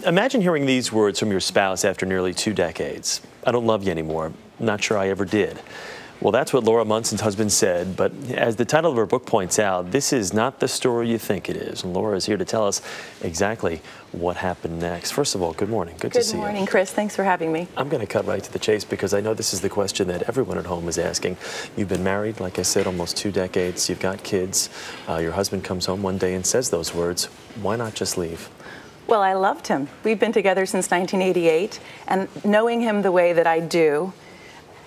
Imagine hearing these words from your spouse after nearly 2 decades. I don't love you anymore. Not sure I ever did. Well, that's what Laura Munson's husband said, but as the title of her book points out, this is not the story you think it is. And Laura is here to tell us exactly what happened next. First of all, good morning. Good to see you. Good morning, Chris. Thanks for having me. I'm going to cut right to the chase because I know this is the question that everyone at home is asking. You've been married, like I said, almost 2 decades. You've got kids. Your husband comes home one day and says those words. Why not just leave? Well, I loved him. We've been together since 1988, and knowing him the way that I do,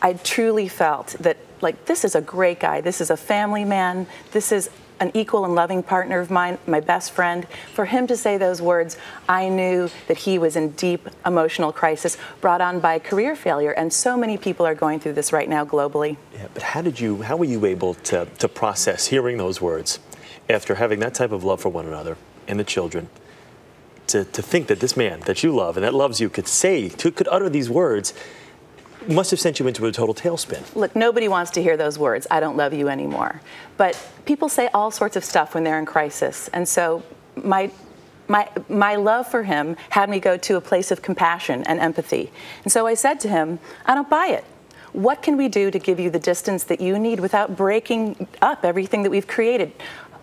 I truly felt that, like, this is a great guy. This is a family man. This is an equal and loving partner of mine, my best friend. For him to say those words, I knew that he was in deep emotional crisis brought on by career failure, and so many people are going through this right now globally. Yeah, but how were you able to process hearing those words after having that type of love for one another and the children? To think that this man that you love and that loves you could utter these words must have sent you into a total tailspin. Look, nobody wants to hear those words, I don't love you anymore. But people say all sorts of stuff when they're in crisis. And so my love for him had me go to a place of compassion and empathy. And so I said to him, I don't buy it. What can we do to give you the distance that you need without breaking up everything that we've created?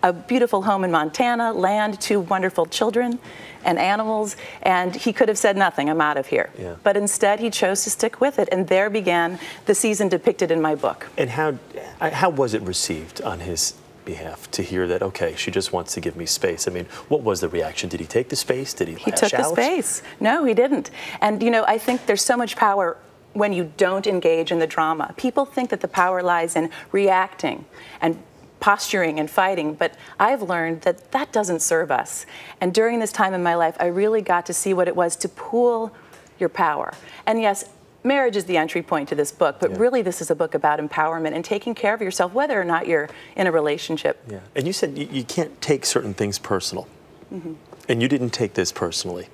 A beautiful home in Montana, land, 2 wonderful children and animals, and he could have said nothing, I'm out of here. Yeah. But instead he chose to stick with it, and there began the season depicted in my book. And how was it received on his behalf to hear that, okay, she just wants to give me space? I mean, what was the reaction? Did he take the space? Did he lash out? He took the space. No, he didn't. And you know, I think there's so much power when you don't engage in the drama. People think that the power lies in reacting and posturing and fighting, but I've learned that that doesn't serve us. And during this time in my life, I really got to see what it was to pool your power. And yes, marriage is the entry point to this book, but really this is a book about empowerment and taking care of yourself, whether or not you're in a relationship. Yeah. And you said you can't take certain things personal. And you didn't take this personally.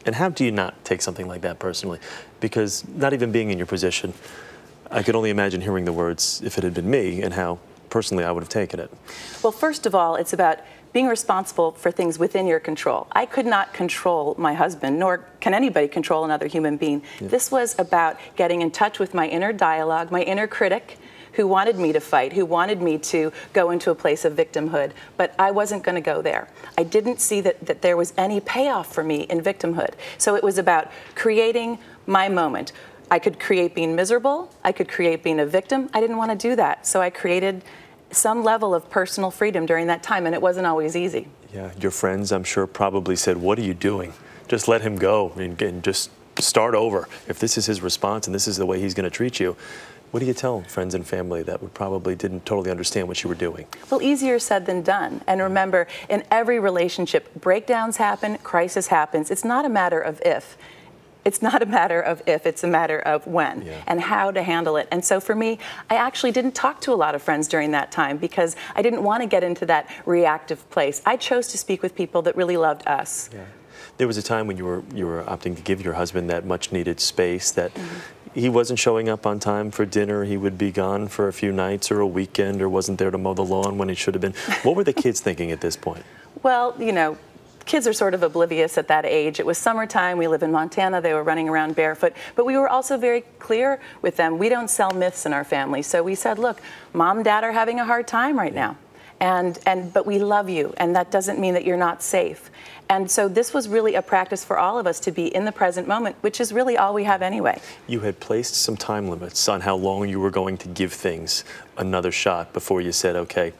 And how do you not take something like that personally? Because not even being in your position, I could only imagine hearing the words if it had been me and how personally I would have taken it. Well, first of all, it's about being responsible for things within your control. I could not control my husband, nor can anybody control another human being. Yeah. This was about getting in touch with my inner dialogue, my inner critic, who wanted me to fight, who wanted me to go into a place of victimhood, but I wasn't going to go there. I didn't see that there was any payoff for me in victimhood. So it was about creating my moment. I could create being miserable, I could create being a victim. I didn't want to do that, so I created some level of personal freedom during that time, and it wasn't always easy. Yeah, your friends, I'm sure, probably said, what are you doing? Just let him go and just start over. If this is his response and this is the way he's going to treat you, what do you tell friends and family that would probably didn't totally understand what you were doing? Well, easier said than done. And remember, in every relationship, breakdowns happen, crisis happens. It's not a matter of if. It's not a matter of if, it's a matter of when and how to handle it. And so for me, I actually didn't talk to a lot of friends during that time because I didn't want to get into that reactive place. I chose to speak with people that really loved us. Yeah. There was a time when you were opting to give your husband that much needed space, that he wasn't showing up on time for dinner, he would be gone for a few nights or a weekend, or wasn't there to mow the lawn when he should have been. What were the kids thinking at this point? Well, you know, kids are sort of oblivious at that age. It was summertime, we live in Montana, they were running around barefoot, but we were also very clear with them. We don't sell myths in our family, so we said, look, Mom and Dad are having a hard time right now, but we love you, and that doesn't mean that you're not safe. And so this was really a practice for all of us to be in the present moment, which is really all we have anyway. You had placed some time limits on how long you were going to give things another shot before you said, okay,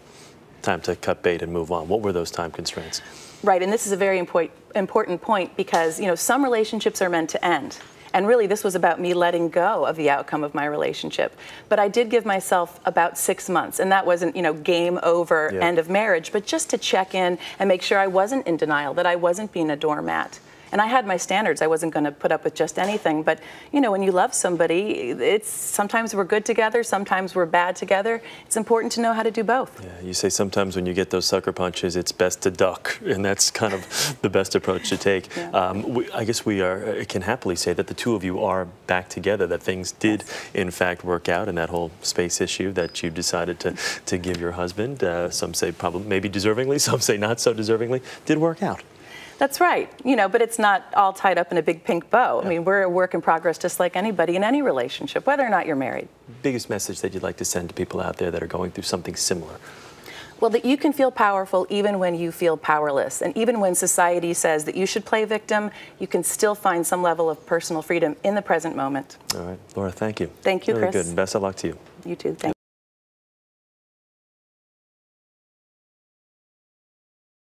time to cut bait and move on. What were those time constraints? Right, and this is a very important point because, you know, some relationships are meant to end. And really, this was about me letting go of the outcome of my relationship. But I did give myself about 6 months, and that wasn't, you know, game over, end of marriage, but just to check in and make sure I wasn't in denial, that I wasn't being a doormat. And I had my standards. I wasn't going to put up with just anything. But, you know, when you love somebody, sometimes we're good together, sometimes we're bad together. It's important to know how to do both. Yeah, you say sometimes when you get those sucker punches, it's best to duck, and that's kind of the best approach to take. Yeah. I guess we can happily say that the two of you are back together, that things did, in fact, work out, and that whole space issue that you decided to give your husband, some say probably maybe deservingly, some say not so deservingly, did work out. That's right. You know, but it's not all tied up in a big pink bow. I mean, we're a work in progress just like anybody in any relationship, whether or not you're married. Biggest message that you'd like to send to people out there that are going through something similar? Well, that you can feel powerful even when you feel powerless. And even when society says that you should play victim, you can still find some level of personal freedom in the present moment. All right. Laura, thank you. Thank you, really Chris. Really good. And best of luck to you. You too. Thank you.